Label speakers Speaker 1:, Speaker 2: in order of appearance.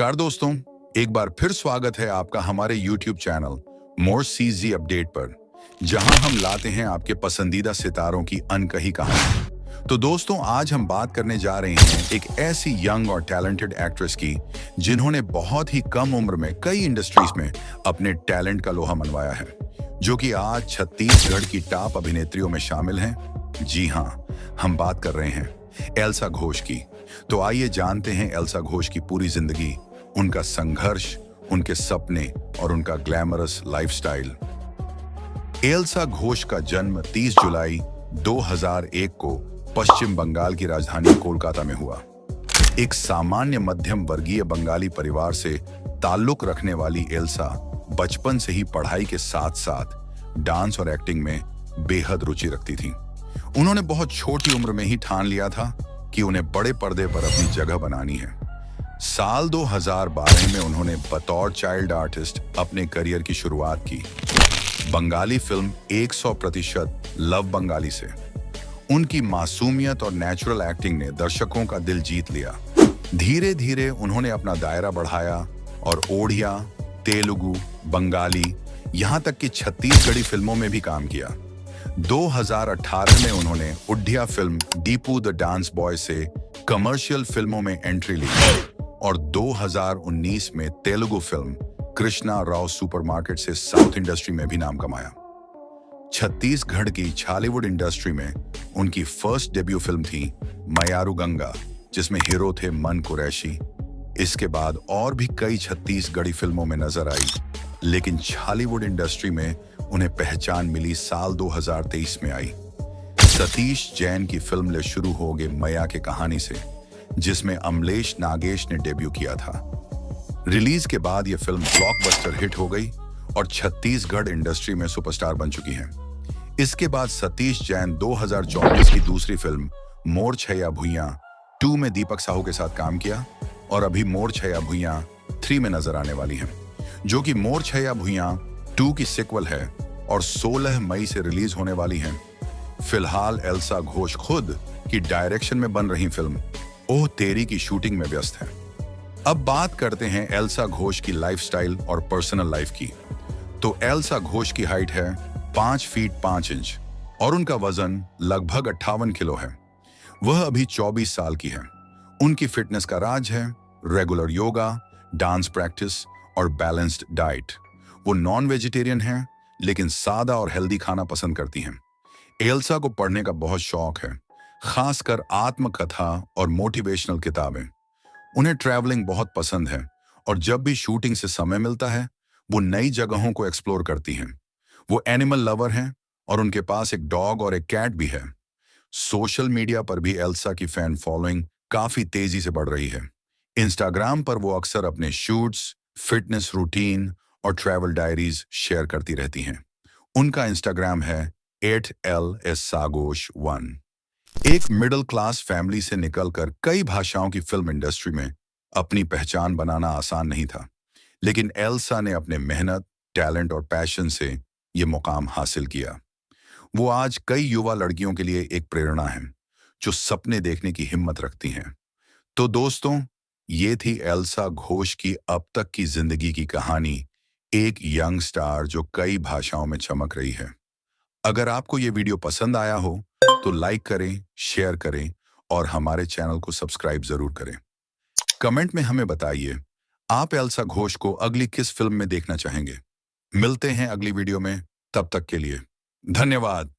Speaker 1: नमस्कार दोस्तों, एक बार फिर स्वागत है आपका हमारे YouTube चैनल मोर सीजी अपडेट पर, जहां हम लाते हैं आपके पसंदीदा सितारों की अनकही कहानी। तो दोस्तों, आज हम बात करने जा रहे हैं एक ऐसी यंग और टैलेंटेड एक्ट्रेस की जिन्होंने बहुत ही कम उम्र में कई इंडस्ट्रीज में अपने टैलेंट का लोहा मनवाया है, जो कि आज छत्तीसगढ़ की टॉप अभिनेत्रियों में शामिल हैं। जी हाँ, हम बात कर रहे हैं एल्सा घोष की। तो आइए जानते हैं एल्सा घोष की पूरी जिंदगी, उनका संघर्ष, उनके सपने और उनका ग्लैमरस लाइफस्टाइल। एल्सा घोष का जन्म 30 जुलाई 2001 को पश्चिम बंगाल की राजधानी कोलकाता में हुआ। एक सामान्य मध्यम वर्गीय बंगाली परिवार से ताल्लुक रखने वाली एल्सा बचपन से ही पढ़ाई के साथ साथ डांस और एक्टिंग में बेहद रुचि रखती थी। उन्होंने बहुत छोटी उम्र में ही ठान लिया था कि उन्हें बड़े पर्दे पर अपनी जगह बनानी है। साल 2012 में उन्होंने बतौर चाइल्ड आर्टिस्ट अपने करियर की शुरुआत की, बंगाली फिल्म 100% लव बंगाली से। उनकी मासूमियत और नेचुरल एक्टिंग ने दर्शकों का दिल जीत लिया। धीरे धीरे उन्होंने अपना दायरा बढ़ाया और ओडिया, तेलुगु, बंगाली, यहाँ तक कि छत्तीसगढ़ी फिल्मों में भी काम किया। 2018 में उन्होंने Odia film Deepu the dance boy से कमर्शियल फिल्मों में एंट्री ली और 2019 में तेलुगु फिल्म कृष्णा राव सुपरमार्केट से साउथ इंडस्ट्री में भी नाम कमाया। छत्तीसगढ़ की छालीवुड इंडस्ट्री में उनकी फर्स्ट डेब्यू फिल्म थी मयारू गंगा, जिसमें हीरो थे मन कुरैशी। इसके बाद और भी कई छत्तीसगढ़ी फिल्मों में नजर आई, लेकिन छालीवुड इंडस्ट्री में उन्हें पहचान मिली साल 2023 में आई सतीश जैन की फिल्म ले शुरू हो गए मैया के कहानी से, जिसमें अमलेश नागेश ने डेब्यू किया था। रिलीज के बाद यह फिल्म ब्लॉकबस्टर हिट हो गई और छत्तीसगढ़ इंडस्ट्री में सुपरस्टार बन चुकी हैं। इसके बाद सतीश जैन 2024 की दूसरी फिल्म मोर छैया भुइयां 2 में दीपक साहू के साथ काम किया और अभी मोर छैया भुइयां 3 में नजर आने वाली है, जो कि मोर छैया भुइयां 2 की सिक्वल है और 16 मई से रिलीज होने वाली है। फिलहाल एल्सा घोष खुद की डायरेक्शन में बन रही फिल्म ओह तेरी की शूटिंग में व्यस्त है। अब बात करते हैं एल्सा घोष की लाइफस्टाइल और पर्सनल लाइफ की। तो एल्सा घोष की हाइट है 5 फीट 5 इंच और उनका वजन लगभग 58 किलो है। वह अभी 24 साल की है। उनकी फिटनेस का राज है रेगुलर योगा, डांस प्रैक्टिस और बैलेंस्ड डाइट। वो नॉन वेजिटेरियन हैं, लेकिन सादा और हेल्दी खाना पसंद करती हैं। एल्सा को पढ़ने का बहुत शौक है, खासकर आत्मकथा और मोटिवेशनल किताबें। उन्हें ट्रैवलिंग बहुत पसंद है और जब भी शूटिंग से समय मिलता है, वो नई जगहों को एक्सप्लोर करती हैं। वो एनिमल लवर हैं और उनके पास एक डॉग और एक कैट भी है। सोशल मीडिया पर भी एल्सा की फैन फॉलोइंग काफी तेजी से बढ़ रही है। इंस्टाग्राम पर वो अक्सर अपने शूट्स, फिटनेस रूटीन और ट्रैवल डायरीज शेयर करती रहती हैं। उनका इंस्टाग्राम है @LSSagosh1। एक मिडिल क्लास फैमिली से निकलकर कई भाषाओं की फिल्म इंडस्ट्री में अपनी पहचान बनाना आसान नहीं था, लेकिन एल्सा ने अपने मेहनत, टैलेंट और पैशन से ये मुकाम हासिल किया। वो आज कई युवा लड़कियों के लिए एक प्रेरणा है, जो सपने देखने की हिम्मत रखती हैं। तो दोस्तों, ये थी एल्सा घोष की अब तक की जिंदगी की कहानी, एक यंग स्टार जो कई भाषाओं में चमक रही है। अगर आपको ये वीडियो पसंद आया हो तो लाइक करें, शेयर करें और हमारे चैनल को सब्सक्राइब जरूर करें। कमेंट में हमें बताइए आप एल्सा घोष को अगली किस फिल्म में देखना चाहेंगे। मिलते हैं अगली वीडियो में, तब तक के लिए धन्यवाद।